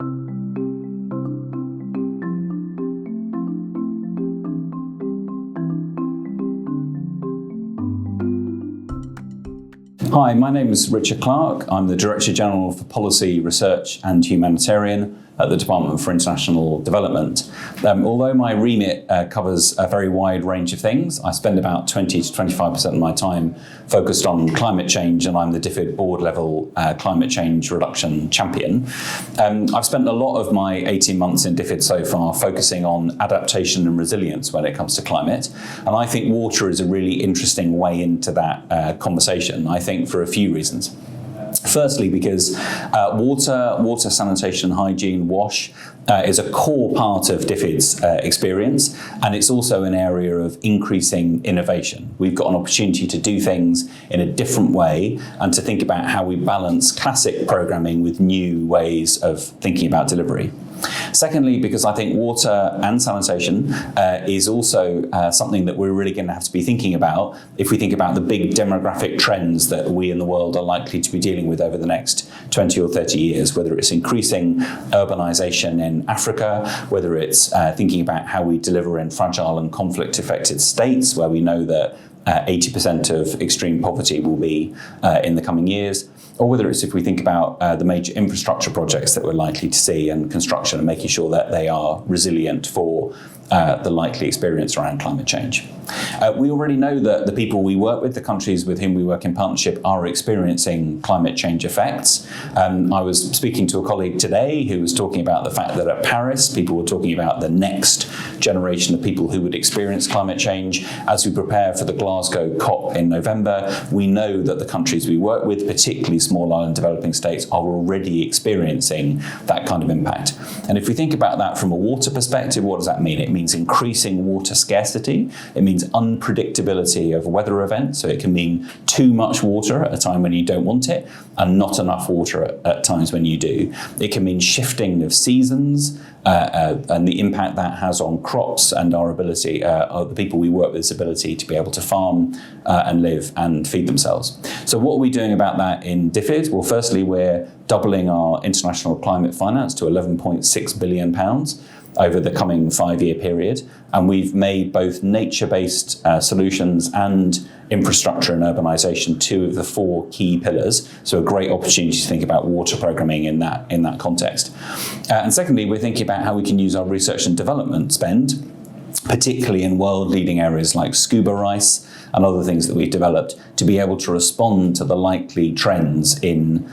Hi, my name is Richard Clarke. I'm the Director General for Policy, Research and Humanitarian at the Department for International Development. Although my remit covers a very wide range of things, I spend about 20 to 25% of my time focused on climate change, and I'm the DFID board level climate change reduction champion. I've spent a lot of my 18 months in DFID so far focusing on adaptation and resilience when it comes to climate, and I think water is a really interesting way into that conversation, I think for a few reasons. Firstly, because water, sanitation, hygiene, WASH is a core part of DFID's experience, and it's also an area of increasing innovation. We've got an opportunity to do things in a different way and to think about how we balance classic programming with new ways of thinking about delivery. Secondly, because I think water and sanitation is also something that we're really going to have to be thinking about if we think about the big demographic trends that we in the world are likely to be dealing with over the next 20 or 30 years, whether it's increasing urbanization in Africa, whether it's thinking about how we deliver in fragile and conflict-affected states where we know that 80% of extreme poverty will be in the coming years, or whether it's if we think about the major infrastructure projects that we're likely to see and construction and making sure that they are resilient for the likely experience around climate change. We already know that the people we work with, the countries with whom we work in partnership, are experiencing climate change effects. I was speaking to a colleague today who was talking about the fact that at Paris, people were talking about the next generation of people who would experience climate change. As we prepare for the Glasgow COP in November, we know that the countries we work with, particularly small island developing states, are already experiencing that kind of impact. And if we think about that from a water perspective, what does that mean? It means increasing water scarcity. It means unpredictability of weather events. So it can mean too much water at a time when you don't want it and not enough water at times when you do. It can mean shifting of seasons and the impact that has on crops and our ability, the people we work with's ability to be able to farm and live and feed themselves. So what are we doing about that in DFID? Well, firstly, we're doubling our international climate finance to £11.6 billion over the coming 5-year period. And we've made both nature-based solutions and infrastructure and urbanisation 2 of the 4 key pillars. So a great opportunity to think about water programming in that context. And secondly, we're thinking about how we can use our research and development spend, particularly in world-leading areas like scuba rice and other things that we've developed, to be able to respond to the likely trends in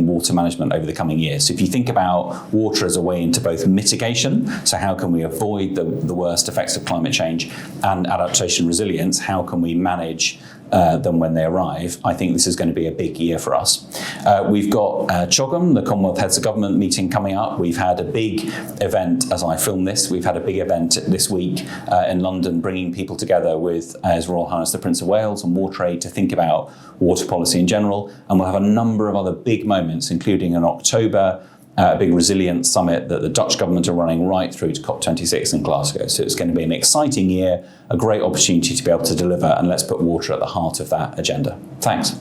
water management over the coming years. So if you think about water as a way into both mitigation, so how can we avoid the worst effects of climate change, and adaptation resilience, how can we manage them when they arrive, I think this is going to be a big year for us. We've got CHOGM, the Commonwealth Heads of Government meeting coming up. We've had a big event, as I film this, we've had a big event this week in London, bringing people together with His Royal Highness the Prince of Wales and WaterAid to think about water policy in general. And we'll have a number of other big moments, including in October, a big resilience summit that the Dutch government are running right through to COP26 in Glasgow. So it's going to be an exciting year, a great opportunity to be able to deliver, and let's put water at the heart of that agenda. Thanks.